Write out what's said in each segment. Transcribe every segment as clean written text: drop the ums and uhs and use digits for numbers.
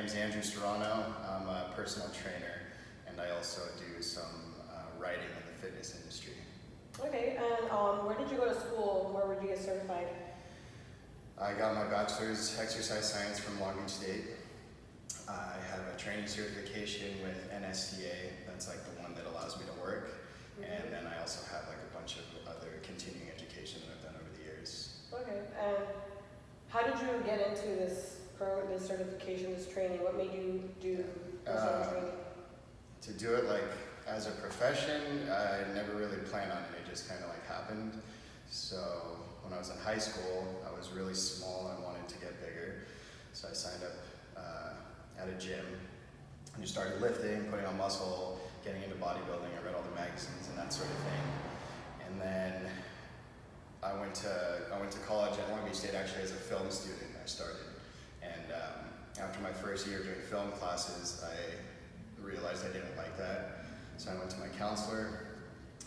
name's Andrew Serrano. I'm a personal trainer, and I also do some writing in the fitness industry. Okay, and where did you go to school? Where would you get certified? I got my bachelor's exercise science from Long Beach State. I have a training certification with NSCA. That's like the one that allows me to work. And then I also have like a bunch of other continuing education that I've done over the years. Okay, and how did you get into this certification, this training? What made you do personal training? To do it like as a profession, I never really planned on it. It just kind of like happened. So when I was in high school, I was really small and I wanted to get bigger. So I signed up at a gym and just started lifting, putting on muscle, getting into bodybuilding. I read all the magazines and that sort of thing. And then I went to college at Long Beach State actually as a film student. I started. And after my first year doing film classes, I realized I didn't like that. So I went to my counselor.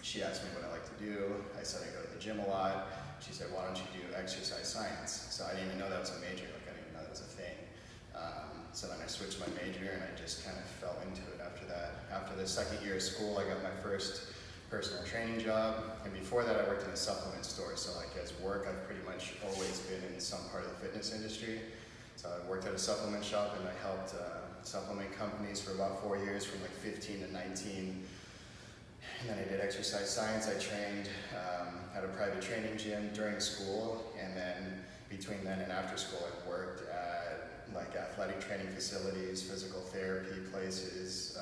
She asked me what I like to do. I said I go to the gym a lot. She said, why don't you do exercise science? So I didn't even know that was a major. Like I didn't even know that was a thing. So then I switched my major and I just kind of fell into it after that. After the second year of school, I got my first personal training job. And before that, I worked in a supplement store. So like as work, I've pretty much always been in some part of the fitness industry. So I worked at a supplement shop and I helped supplement companies for about 4 years, from like 15 to 19. And then I did exercise science. I trained at a private training gym during school, and then between then and after school, I worked at like athletic training facilities, physical therapy places,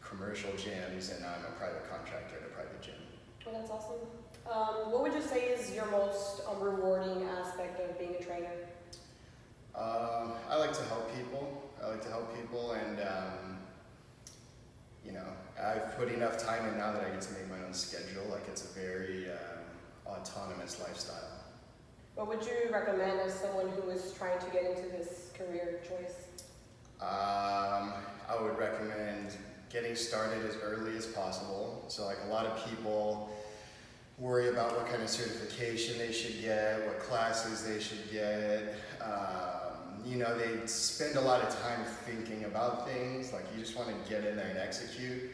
commercial gyms, and now I'm a private contractor at a private gym. Well, that's awesome. What would you say is your most rewarding aspect of being a trainer? I like to help people. And you know, I've put enough time in now that I get to make my own schedule. Like it's a very autonomous lifestyle. What would you recommend as someone who is trying to get into this career choice? I would recommend getting started as early as possible. So like a lot of people worry about what kind of certification they should get, what classes they should get. You know, they spend a lot of time thinking about things. Like you just want to get in there and execute.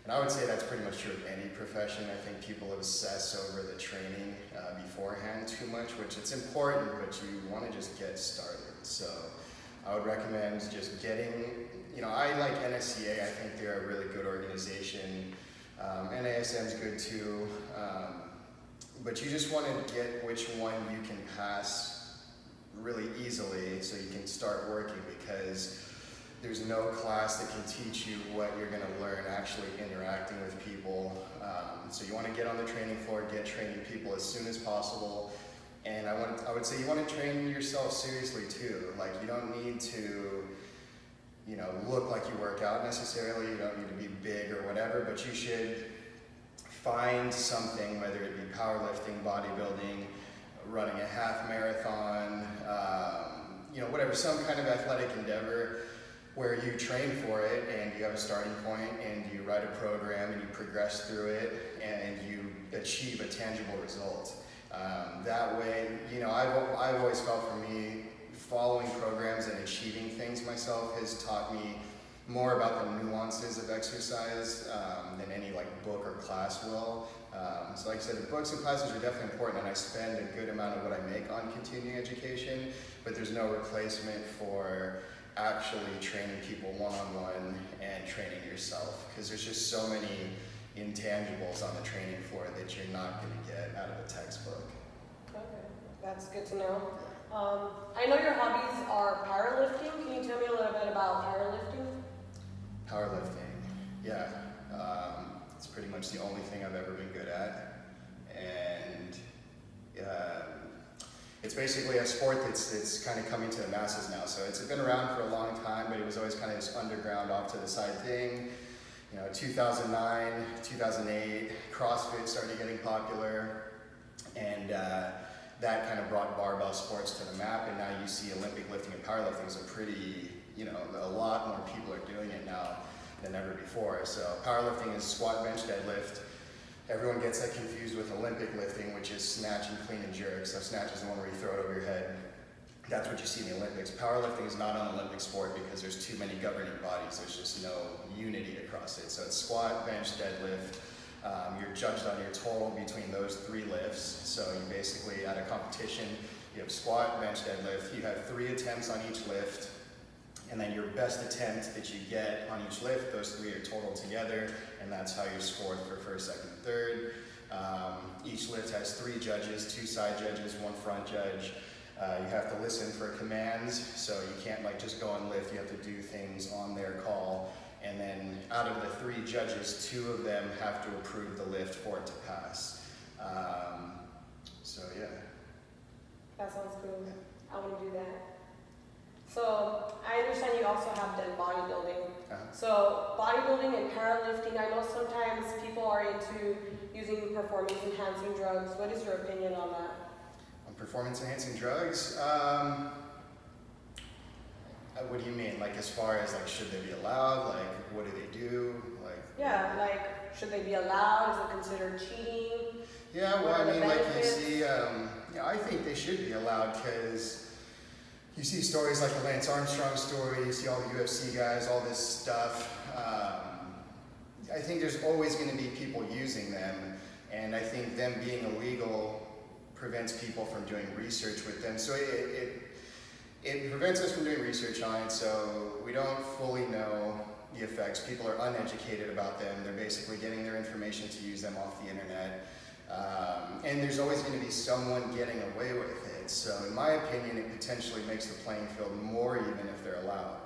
And I would say that's pretty much true of any profession. I think people obsess over the training beforehand too much, which it's important, but you want to just get started. So I would recommend just getting, you know, I like NSCA. I think they're a really good organization. NASM's good too. But you just want to get which one you can pass really easily so you can start working, because there's no class that can teach you what you're going to learn actually interacting with people. So you want to get on the training floor, get training people as soon as possible. And I would say you want to train yourself seriously too. Like you don't need to, you know, look like you work out necessarily. You don't need to be big or whatever, but you should find something, whether it be powerlifting, bodybuilding, running a half marathon, you know, whatever, some kind of athletic endeavor where you train for it and you have a starting point and you write a program and you progress through it and you achieve a tangible result. That way, you know, I've always felt for me, following programs and achieving things myself has taught me more about the nuances of exercise than any like book or class will. So like I said, the books and classes are definitely important, and I spend a good amount of what I make on continuing education, but there's no replacement for actually training people one-on-one and training yourself, because there's just so many intangibles on the training floor that you're not going to get out of a textbook. Okay, that's good to know. I know your hobbies are powerlifting. Can you tell me a little bit about powerlifting? Powerlifting, yeah. It's pretty much the only thing I've ever been good at. And it's basically a sport that's kind of coming to the masses now. So it's been around for a long time, but it was always kind of this underground, off to the side thing. You know, 2009, 2008, CrossFit started getting popular, and that kind of brought barbell sports to the map, and now you see Olympic lifting and powerlifting is a pretty, you know, a lot more people are doing it now than ever before. So powerlifting is squat, bench, deadlift. Everyone gets that confused with Olympic lifting, which is snatch and clean and jerk. So snatch is the one where you throw it over your head. That's what you see in the Olympics. Powerlifting is not an Olympic sport because there's too many governing bodies. There's just no unity across it. So it's squat, bench, deadlift. You're judged on your total between those 3 lifts. So you basically, at a competition, you have squat, bench, deadlift. You have 3 attempts on each lift. And then your best attempt that you get on each lift, those 3 are totaled together. And that's how you're scored for first, second, and third. Each lift has 3 judges, 2 side judges, 1 front judge. You have to listen for commands, so you can't like just go and lift, you have to do things on their call. And then out of the 3 judges, 2 of them have to approve the lift for it to pass. So yeah. That sounds cool. I want to do that. So I understand you also have done bodybuilding. So bodybuilding and powerlifting, I know sometimes people are into using performance enhancing drugs. What is your opinion on that? Performance enhancing drugs? What do you mean? Like as far as like should they be allowed? Like what do they do? Like yeah, like should they be allowed? Is it considered cheating? Yeah, well, I mean, like you see, yeah, I think they should be allowed because you see stories like the Lance Armstrong story. You see all the UFC guys, all this stuff. I think there's always going to be people using them, and I think them being illegal prevents people from doing research with them. So it prevents us from doing research on it, so we don't fully know the effects. People are uneducated about them. They're basically getting their information to use them off the internet. And there's always going to be someone getting away with it. So in my opinion, it potentially makes the playing field more even if they're allowed.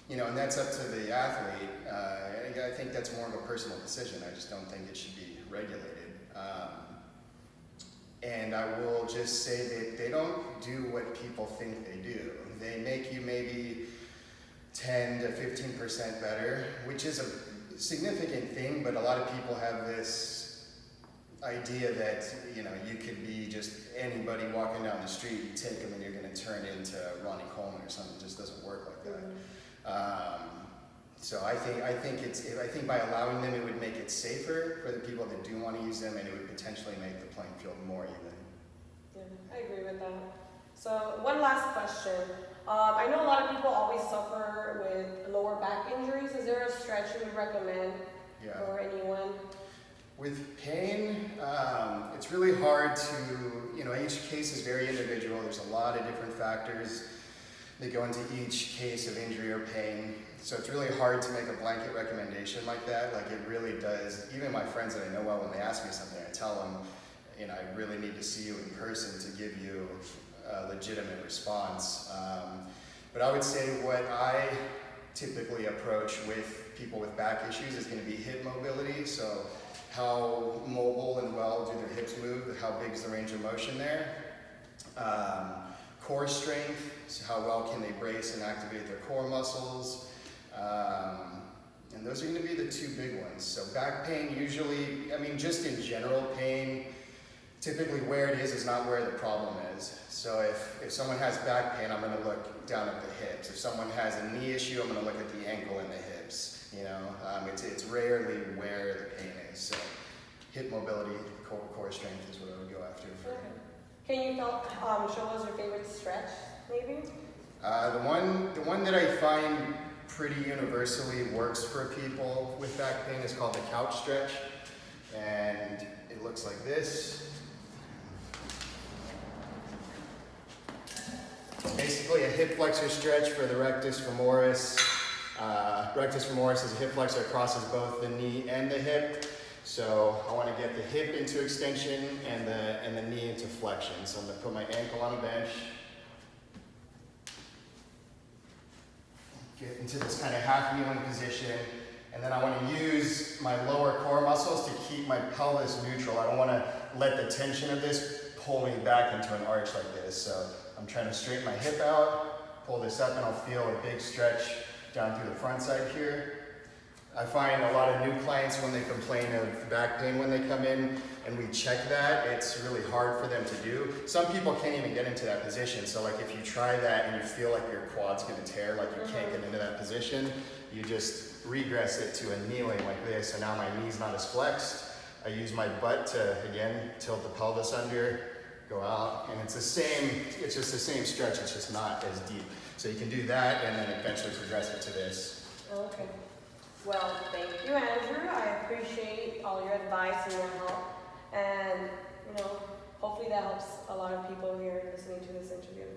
You know, and that's up to the athlete. I think that's more of a personal decision. I just don't think it should be regulated. And I will just say that they don't do what people think they do. They make you maybe 10 to 15% better, which is a significant thing, but a lot of people have this idea that, you know, you could be just anybody walking down the street, you take them and you're going to turn into Ronnie Coleman or something. It just doesn't work like that. So I think by allowing them, it would make it safer for the people that do want to use them, and it would potentially make the playing field more even. Yeah, I agree with that. So one last question. I know a lot of people always suffer with lower back injuries. Is there a stretch you would recommend for anyone? With pain, it's really hard to, you know, each case is very individual. There's a lot of different factors that go into each case of injury or pain. So it's really hard to make a blanket recommendation like that. Like it really does, even my friends that I know well, when they ask me something, I tell them, you know, I really need to see you in person to give you a legitimate response. But I would say what I typically approach with people with back issues is going to be hip mobility. So how mobile and well do their hips move? How big is the range of motion there? Core strength, so how well can they brace and activate their core muscles? And those are going to be the 2 big ones. So back pain usually, I mean, just in general pain, typically where it is not where the problem is. So if someone has back pain, I'm going to look down at the hips. If someone has a knee issue, I'm going to look at the ankle and the hips. You know, it's rarely where the pain is. So hip mobility, core strength is what I would go after. Okay. Can you show us your favorite stretch, maybe? The one that I find pretty universally works for people with back pain is called the couch stretch, and it looks like this. Basically a hip flexor stretch for the rectus femoris. Rectus femoris is a hip flexor that crosses both the knee and the hip. So I want to get the hip into extension and the knee into flexion. So I'm going to put my ankle on a bench. Get into this kind of half kneeling position. And then I want to use my lower core muscles to keep my pelvis neutral. I don't want to let the tension of this pull me back into an arch like this. So I'm trying to straighten my hip out, pull this up, and I'll feel a big stretch down through the front side here. I find a lot of new clients when they complain of back pain when they come in and we check that, it's really hard for them to do. Some people can't even get into that position. So like if you try that and you feel like your quad's gonna tear, like you can't get into that position, you just regress it to a kneeling like this. And now my knee's not as flexed. I use my butt to, again, tilt the pelvis under, go out, and it's just the same stretch, it's just not as deep. So you can do that and then eventually progress it to this. Okay. Well, thank you, Andrew. I appreciate all your advice and your help. And, hopefully that helps a lot of people here listening to this interview.